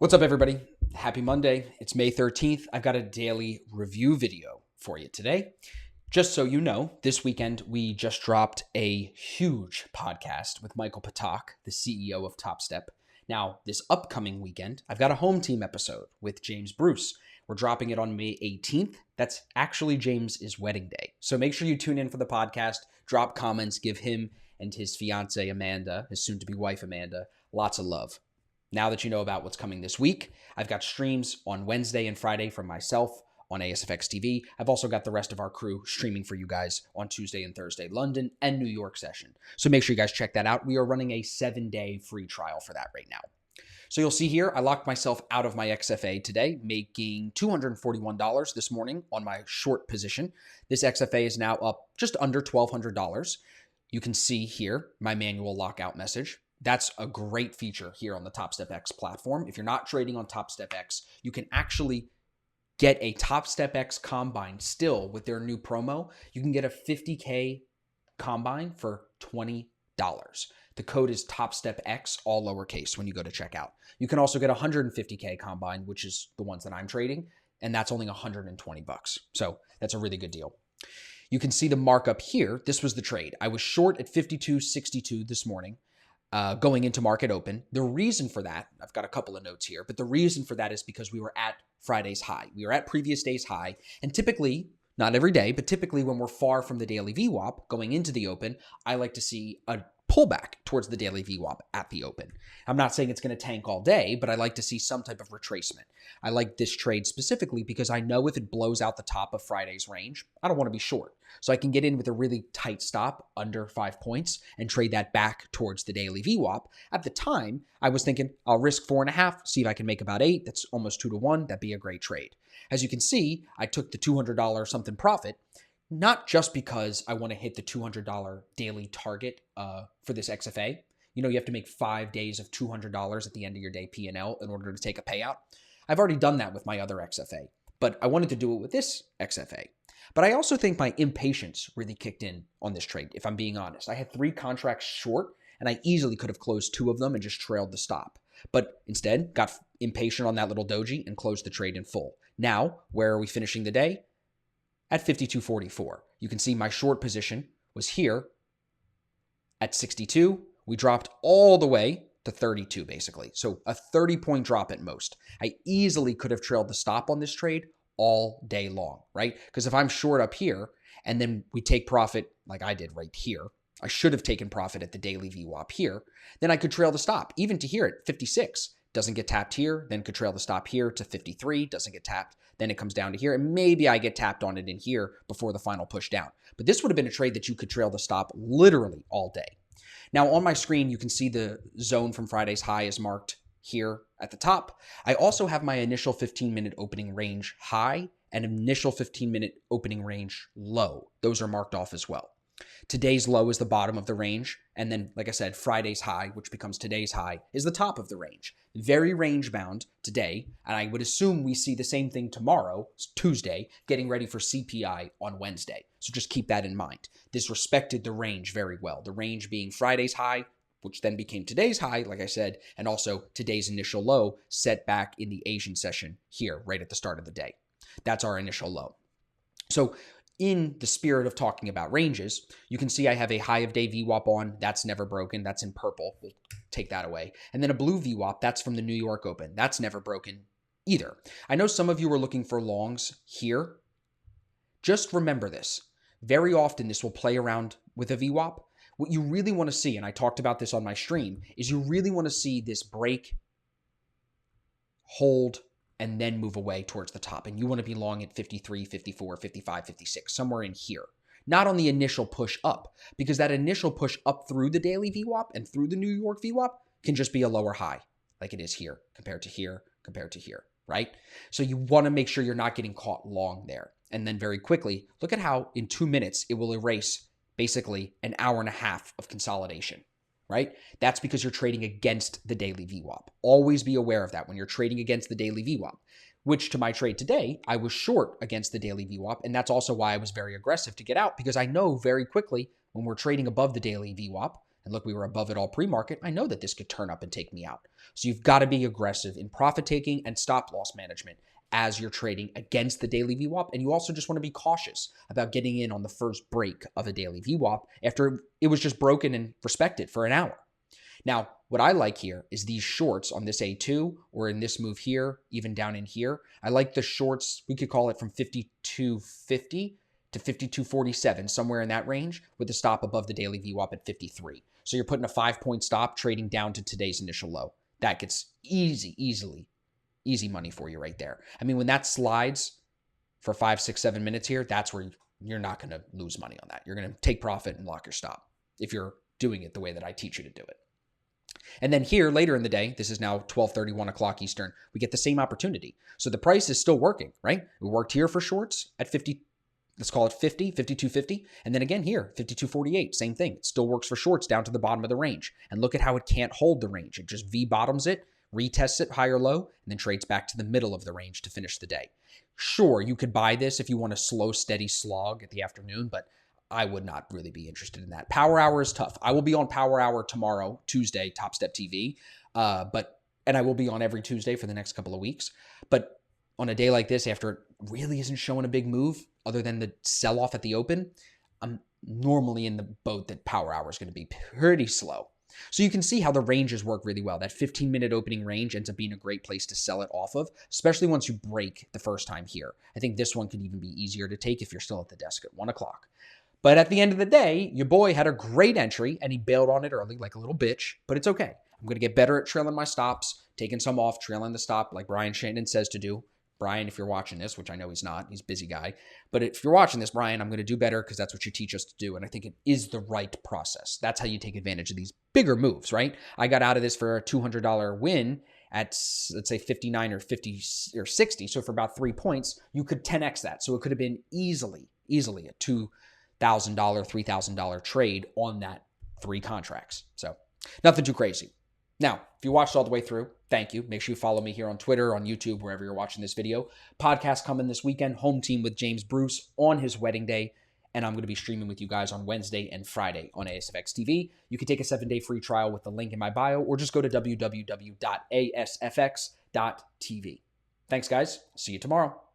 What's up, everybody? Happy Monday. It's May 13th. I've got a daily review video for you today. Just so you know, this weekend we just dropped a huge podcast with Michael Patak, the CEO of Top Step. Now, this upcoming weekend, I've got a home team episode with James Bruce. We're dropping it on May 18th. That's actually James's wedding day. So make sure you tune in for the podcast, drop comments, give him and his fiance Amanda, his soon-to-be wife Amanda, lots of love. Now that you know about what's coming this week, I've got streams on Wednesday and Friday from myself on ASFX TV. I've also got the rest of our crew streaming for you guys on Tuesday and Thursday, London and New York session. So make sure you guys check that out. We are running a 7-day free trial for that right now. So you'll see here, I locked myself out of my XFA today, making $241 this morning on my short position. This XFA is now up just under $1,200. You can see here my manual lockout message. That's a great feature here on the Top Step X platform. If you're not trading on Top Step X, you can actually get a Top Step X combine still with their new promo. You can get a 50K combine for $20. The code is TopStepX, all lowercase, when you go to checkout. You can also get a 150K combine, which is the ones that I'm trading, and that's only $120. So that's a really good deal. You can see the markup here. This was the trade. I was short at 52.62 this morning. Going into market open. The reason for that, I've got a couple of notes here, but the reason for that is because we were at Friday's high. We were at previous day's high, and typically, not every day, but typically when we're far from the daily VWAP going into the open, I like to see a pullback towards the daily VWAP at the open. I'm not saying it's going to tank all day, but I like to see some type of retracement. I like this trade specifically because I know if it blows out the top of Friday's range, I don't want to be short. So I can get in with a really tight stop under 5 points and trade that back towards the daily VWAP. At the time, I was thinking I'll risk 4.5, see if I can make about 8. That's almost 2-to-1. That'd be a great trade. As you can see, I took the $200 something profit, not just because I want to hit the $200 daily target for this XFA. You know, you have to make 5 days of $200 at the end of your day P&L in order to take a payout. I've already done that with my other XFA, but I wanted to do it with this XFA. But I also think my impatience really kicked in on this trade, if I'm being honest. I had 3 contracts short, and I easily could have closed 2 of them and just trailed the stop. But instead, got impatient on that little doji and closed the trade in full. Now, where are we finishing the day? At 52.44. You can see my short position was here at 62. We dropped all the way to 32, basically. So a 30-point drop at most. I easily could have trailed the stop on this trade all day long, right? Because if I'm short up here and then we take profit like I did right here, I should have taken profit at the daily VWAP here, then I could trail the stop even to here at 56. Doesn't get tapped here, then could trail the stop here to 53, doesn't get tapped, then it comes down to here, and maybe I get tapped on it in here before the final push down. But this would have been a trade that you could trail the stop literally all day. Now on my screen, you can see the zone from Friday's high is marked here at the top. I also have my initial 15-minute opening range high and initial 15-minute opening range low. Those are marked off as well. Today's low is the bottom of the range. And then, like I said, Friday's high, which becomes today's high, is the top of the range. Very range bound today. And I would assume we see the same thing tomorrow, Tuesday, getting ready for CPI on Wednesday. So just keep that in mind. This respected the range very well. The range being Friday's high, which then became today's high, like I said, and also today's initial low set back in the Asian session here, right at the start of the day. That's our initial low. So in the spirit of talking about ranges, you can see I have a high of day VWAP on. That's never broken. That's in purple. We'll take that away. And then a blue VWAP. That's from the New York Open. That's never broken either. I know some of you are looking for longs here. Just remember this. Very often this will play around with a VWAP. What you really want to see, and I talked about this on my stream, is you really want to see this break, hold, and then move away towards the top. And you want to be long at 53, 54, 55, 56, somewhere in here. Not on the initial push up, because that initial push up through the daily VWAP and through the New York VWAP can just be a lower high, like it is here, compared to here, right? So you want to make sure you're not getting caught long there. And then very quickly, look at how in 2 minutes, it will erase basically an hour and a half of consolidation. Right? That's because you're trading against the daily VWAP. Always be aware of that when you're trading against the daily VWAP, which to my trade today, I was short against the daily VWAP. And that's also why I was very aggressive to get out, because I know very quickly when we're trading above the daily VWAP, And look, we were above it all pre-market. I know that this could turn up and take me out. So you've got to be aggressive in profit taking and stop loss management as you're trading against the daily VWAP. And you also just want to be cautious about getting in on the first break of a daily VWAP after it was just broken and respected for an hour. Now, what I like here is these shorts on this A2 or in this move here, even down in here. I like the shorts, we could call it from 52.50 to 52.47, somewhere in that range, with a stop above the daily VWAP at 53. So you're putting a 5-point stop trading down to today's initial low. That gets easy money for you right there. I mean, when that slides for 5, 6, 7 minutes here, that's where you're not going to lose money on that. You're going to take profit and lock your stop if you're doing it the way that I teach you to do it. And then here later in the day, this is now 12:30, 1 o'clock Eastern, we get the same opportunity. So the price is still working, right? We worked here for shorts at 50, let's call it 50, 52.50. And then again here, 52.48, same thing. It still works for shorts down to the bottom of the range. And look at how it can't hold the range. It just V-bottoms it, retests it higher low, and then trades back to the middle of the range to finish the day. Sure, you could buy this if you want a slow, steady slog at the afternoon, but I would not really be interested in that. Power Hour is tough. I will be on Power Hour tomorrow, Tuesday, Top Step TV, and I will be on every Tuesday for the next couple of weeks. But on a day like this, after it really isn't showing a big move, other than the sell-off at the open, I'm normally in the boat that Power Hour is going to be pretty slow. So you can see how the ranges work really well. That 15-minute opening range ends up being a great place to sell it off of, especially once you break the first time here. I think this one could even be easier to take if you're still at the desk at 1 o'clock. But at the end of the day, your boy had a great entry and he bailed on it early like a little bitch, but it's okay. I'm going to get better at trailing my stops, taking some off, trailing the stop like Brian Shannon says to do. Brian, if you're watching this, which I know he's not, he's a busy guy. But if you're watching this, Brian, I'm going to do better because that's what you teach us to do. And I think it is the right process. That's how you take advantage of these bigger moves, right? I got out of this for a $200 win at, let's say, 59 or 50 or 60. So for about 3 points, you could 10x that. So it could have been easily a $2,000, $3,000 trade on that 3 contracts. So nothing too crazy. Now, if you watched all the way through, thank you. Make sure you follow me here on Twitter, on YouTube, wherever you're watching this video. Podcast coming this weekend, home team with James Bruce on his wedding day. And I'm going to be streaming with you guys on Wednesday and Friday on ASFX TV. You can take a 7-day free trial with the link in my bio, or just go to www.asfx.tv. Thanks, guys. See you tomorrow.